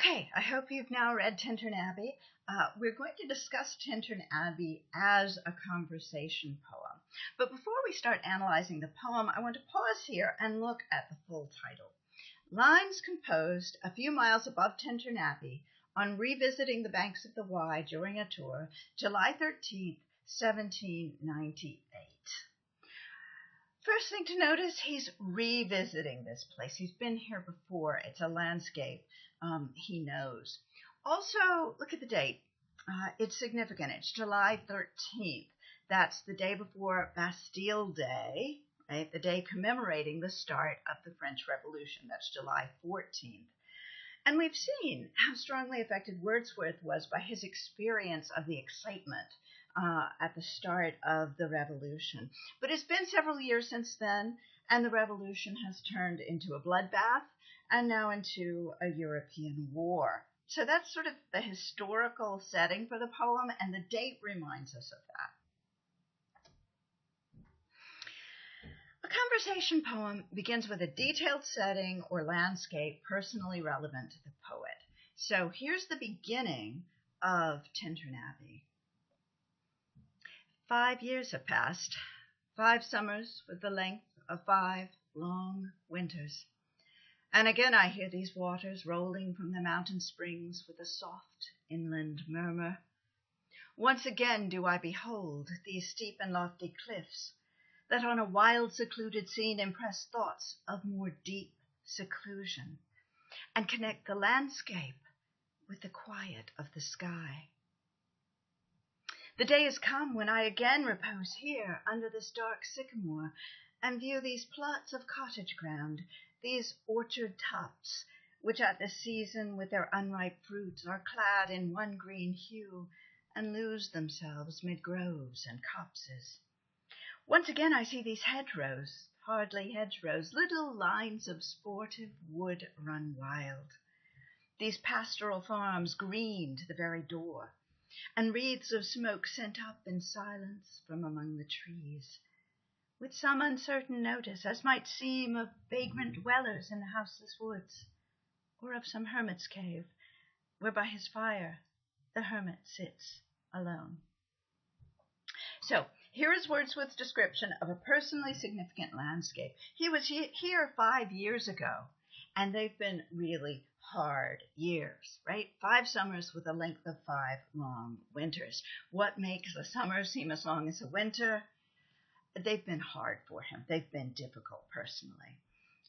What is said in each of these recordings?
Okay, I hope you've now read Tintern Abbey. We're going to discuss Tintern Abbey as a conversation poem. But before we start analyzing the poem, I want to pause here and look at the full title. Lines composed a few miles above Tintern Abbey on revisiting the banks of the Wye during a tour, July 13th, 1798. First thing to notice, he's revisiting this place. He's been here before. It's a landscape he knows. Also, look at the date. It's significant. It's July 13th. That's the day before Bastille Day, right? The day commemorating the start of the French Revolution. That's July 14th. And we've seen how strongly affected Wordsworth was by his experience of the excitement at the start of the revolution. But it's been several years since then, and the revolution has turned into a bloodbath and now into a European war. So that's sort of the historical setting for the poem, and the date reminds us of that. A conversation poem begins with a detailed setting or landscape personally relevant to the poet. So here's the beginning of Tintern Abbey. 5 years have passed, 5 summers with the length of 5 long winters. And again I hear these waters rolling from the mountain springs with a soft inland murmur. Once again do I behold these steep and lofty cliffs that on a wild secluded scene impress thoughts of more deep seclusion and connect the landscape with the quiet of the sky. The day has come when I again repose here under this dark sycamore and view these plots of cottage ground, these orchard tops, which at this season with their unripe fruits are clad in one green hue and lose themselves mid groves and copses. Once again I see these hedgerows, hardly hedgerows, little lines of sportive wood run wild. These pastoral farms green to the very door, and wreaths of smoke sent up in silence from among the trees, with some uncertain notice, as might seem of vagrant dwellers in the houseless woods, or of some hermit's cave, where by his fire the hermit sits alone. So, here is Wordsworth's description of a personally significant landscape. He was here 5 years ago, and they've been really hard years, right? 5 summers with a length of 5 long winters. What makes a summer seem as long as a winter? They've been hard for him. They've been difficult personally.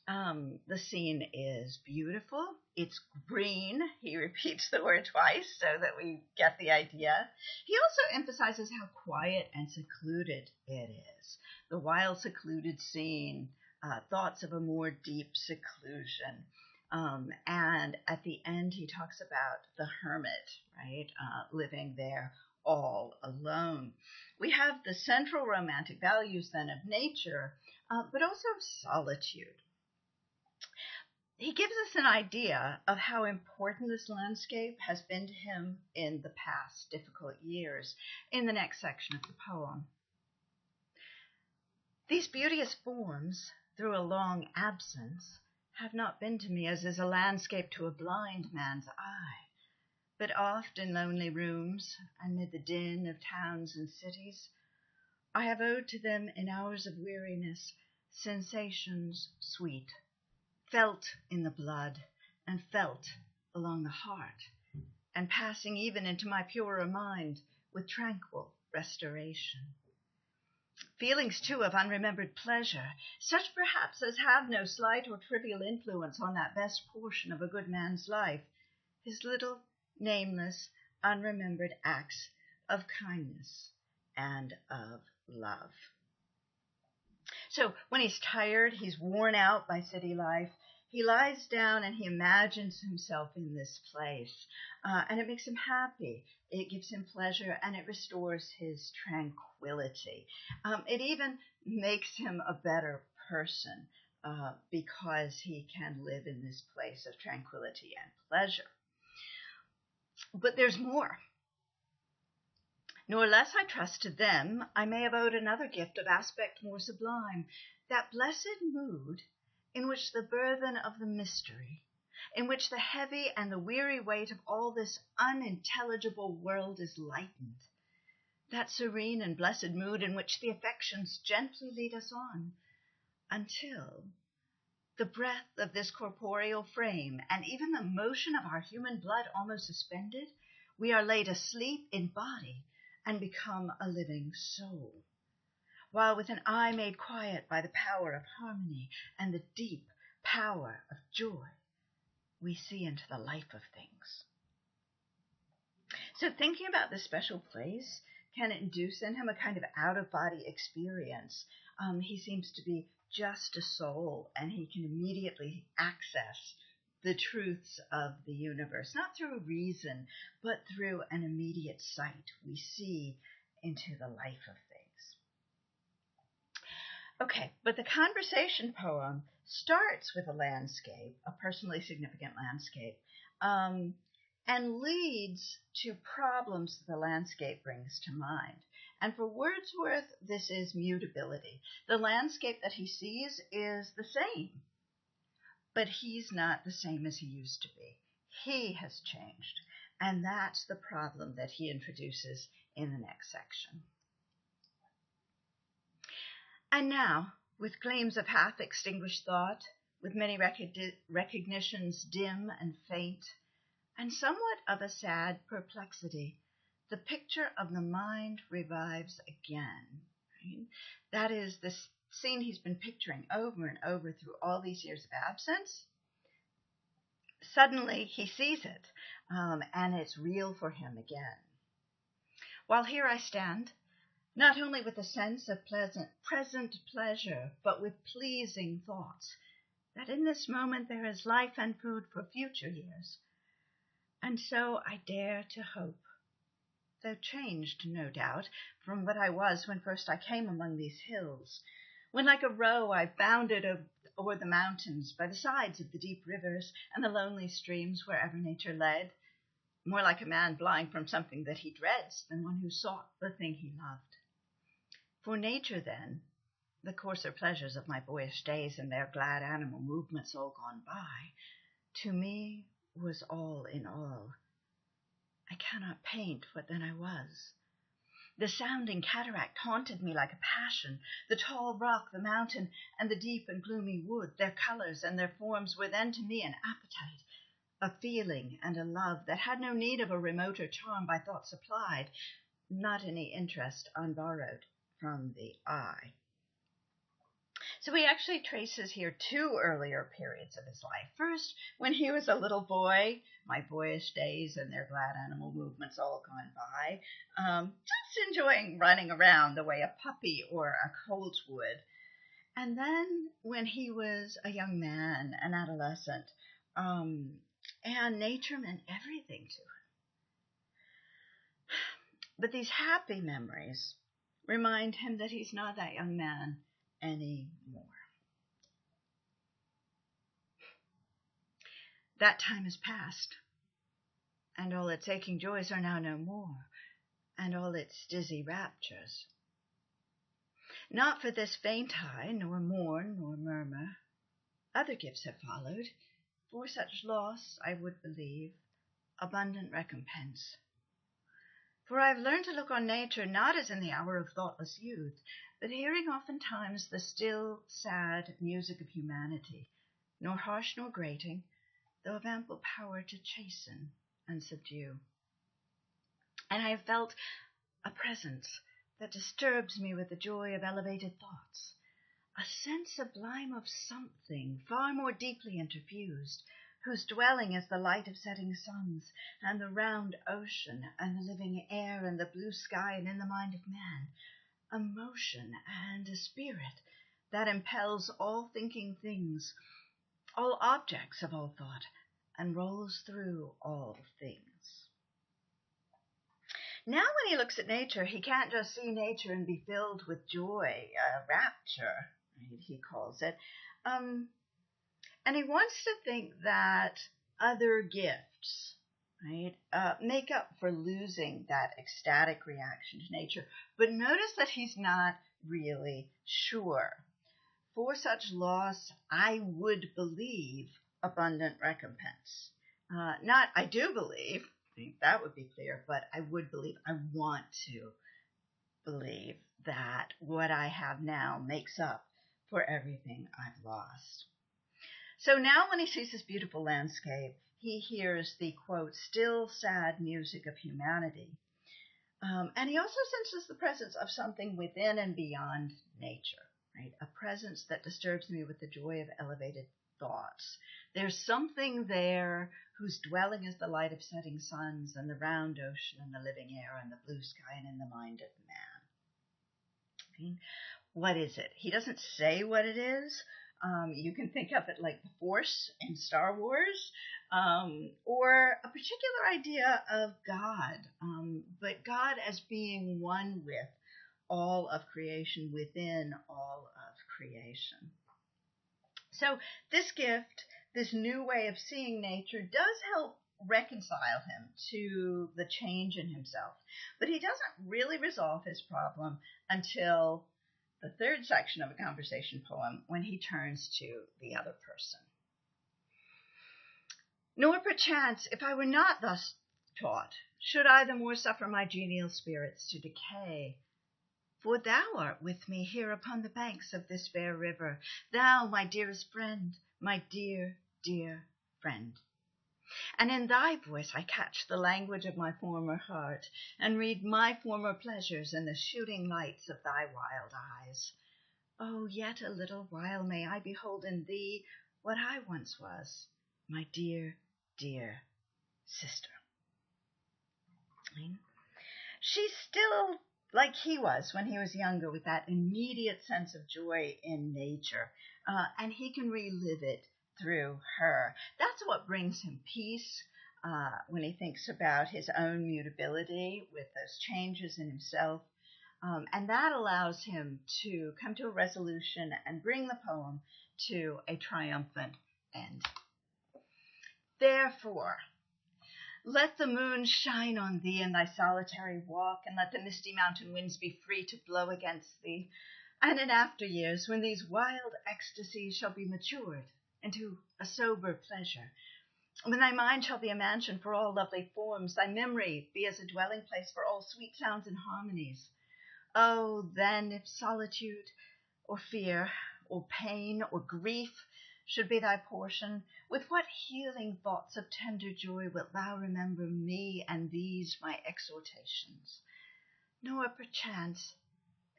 The scene is beautiful. It's green. He repeats the word twice so that we get the idea. He also emphasizes how quiet and secluded it is. The wild, secluded scene, thoughts of a more deep seclusion. And at the end, he talks about the hermit, right, living there all alone. We have the central romantic values then of nature, but also of solitude. He gives us an idea of how important this landscape has been to him in the past difficult years in the next section of the poem. These beauteous forms, through a long absence, have not been to me as is a landscape to a blind man's eye, but oft in lonely rooms, amid the din of towns and cities, I have owed to them in hours of weariness sensations sweet, felt in the blood and felt along the heart, and passing even into my purer mind with tranquil restoration. Feelings, too, of unremembered pleasure, such perhaps as have no slight or trivial influence on that best portion of a good man's life, his little, nameless, unremembered acts of kindness and of love. So when he's tired, he's worn out by city life, he lies down and he imagines himself in this place, and it makes him happy. It gives him pleasure, and it restores his tranquility. It even makes him a better person because he can live in this place of tranquility and pleasure. But there's more. Nor less I trust to them I may have owed another gift of aspect more sublime, that blessed mood in which the burthen of the mystery, in which the heavy and the weary weight of all this unintelligible world is lightened, that serene and blessed mood in which the affections gently lead us on, until the breath of this corporeal frame and even the motion of our human blood almost suspended, we are laid asleep in body and become a living soul, while with an eye made quiet by the power of harmony and the deep power of joy, we see into the life of things. So thinking about this special place can induce in him a kind of out-of-body experience. He seems to be just a soul, and he can immediately access the truths of the universe, not through reason, but through an immediate sight. We see into the life of things. Okay, but the conversation poem starts with a landscape, a personally significant landscape, and leads to problems that the landscape brings to mind. And for Wordsworth, this is mutability. The landscape that he sees is the same, but he's not the same as he used to be. He has changed, and that's the problem that he introduces in the next section. And now, with gleams of half-extinguished thought, with many recognitions dim and faint, and somewhat of a sad perplexity, the picture of the mind revives again. Right? That is this scene he's been picturing over and over through all these years of absence. Suddenly he sees it, and it's real for him again. While here I stand, not only with a sense of present pleasure, but with pleasing thoughts, that in this moment there is life and food for future years. And so I dare to hope, though changed, no doubt, from what I was when first I came among these hills, when like a roe I bounded o'er the mountains by the sides of the deep rivers and the lonely streams wherever nature led, more like a man flying from something that he dreads than one who sought the thing he loved. For nature, then, the coarser pleasures of my boyish days and their glad animal movements all gone by, to me was all in all. I cannot paint what then I was. The sounding cataract haunted me like a passion. The tall rock, the mountain, and the deep and gloomy wood, their colors and their forms were then to me an appetite, a feeling and a love that had no need of a remoter charm by thought supplied, not any interest unborrowed from the eye. So he actually traces here two earlier periods of his life. First, when he was a little boy, my boyish days and their glad animal movements all gone by, just enjoying running around the way a puppy or a colt would. And then when he was a young man, an adolescent, and nature meant everything to him. But these happy memories remind him that he's not that young man anymore. That time is past, and all its aching joys are now no more, and all its dizzy raptures. Not for this faint eye, nor mourn, nor murmur. Other gifts have followed. For such loss, I would believe, abundant recompense. For I've learned to look on nature not as in the hour of thoughtless youth, but hearing oftentimes the still, sad music of humanity, nor harsh nor grating, though of ample power to chasten and subdue. And I have felt a presence that disturbs me with the joy of elevated thoughts, a sense sublime of something far more deeply interfused, whose dwelling is the light of setting suns, and the round ocean, and the living air, and the blue sky, and in the mind of man, a motion and a spirit that impels all thinking things, all objects of all thought, and rolls through all things. Now when he looks at nature, he can't just see nature and be filled with joy, rapture, right, he calls it. And he wants to think that other gifts, right, make up for losing that ecstatic reaction to nature. But notice that he's not really sure. For such loss, I would believe abundant recompense. Not, I do believe, I think that would be clear, but I would believe, I want to believe that what I have now makes up for everything I've lost. So now when he sees this beautiful landscape, he hears the, quote, still sad music of humanity. And he also senses the presence of something within and beyond nature, right? A presence that disturbs me with the joy of elevated thoughts. There's something there whose dwelling is the light of setting suns and the round ocean and the living air and the blue sky and in the mind of man. Okay? What is it? He doesn't say what it is. You can think of it like the Force in Star Wars, or a particular idea of God, but God as being one with all of creation, within all of creation. So this gift, this new way of seeing nature, does help reconcile him to the change in himself, but he doesn't really resolve his problem until the third section of a conversation poem, when he turns to the other person. Nor perchance, if I were not thus taught, should I the more suffer my genial spirits to decay. For thou art with me here upon the banks of this fair river, thou, my dearest friend, my dear, dear friend. And in thy voice I catch the language of my former heart, and read my former pleasures in the shooting lights of thy wild eyes. Oh, yet a little while may I behold in thee what I once was, my dear, dear sister. She's still like he was when he was younger, with that immediate sense of joy in nature, and he can relive it through her. That's what brings him peace when he thinks about his own mutability with those changes in himself. And that allows him to come to a resolution and bring the poem to a triumphant end. Therefore, let the moon shine on thee in thy solitary walk, and let the misty mountain winds be free to blow against thee. And in after years, when these wild ecstasies shall be matured into a sober pleasure, when thy mind shall be a mansion for all lovely forms, thy memory be as a dwelling place for all sweet sounds and harmonies. Oh, then, if solitude or fear or pain or grief should be thy portion, with what healing thoughts of tender joy wilt thou remember me and these my exhortations? Nor perchance,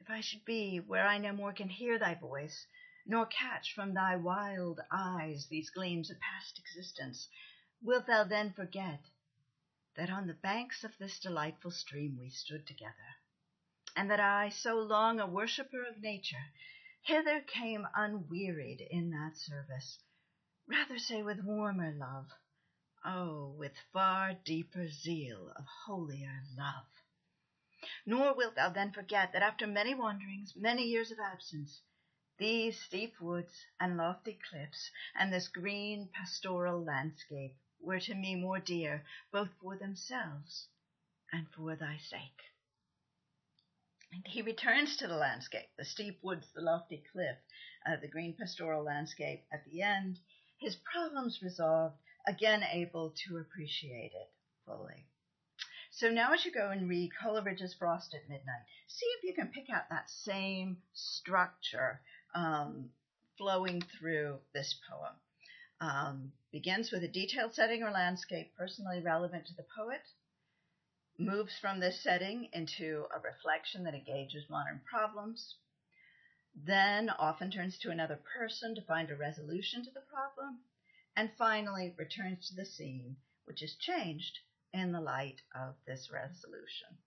if I should be where I no more can hear thy voice, nor catch from thy wild eyes these gleams of past existence, wilt thou then forget that on the banks of this delightful stream we stood together, and that I, so long a worshipper of nature, hither came unwearied in that service, rather say with warmer love, oh, with far deeper zeal of holier love. Nor wilt thou then forget that after many wanderings, many years of absence, these steep woods and lofty cliffs and this green pastoral landscape were to me more dear, both for themselves and for thy sake. And he returns to the landscape, the steep woods, the lofty cliff, the green pastoral landscape at the end, his problems resolved, again able to appreciate it fully. So now as you go and read Coleridge's Frost at Midnight, see if you can pick out that same structure flowing through this poem. Begins with a detailed setting or landscape personally relevant to the poet, moves from this setting into a reflection that engages modern problems, then often turns to another person to find a resolution to the problem, and finally returns to the scene, which is changed in the light of this resolution.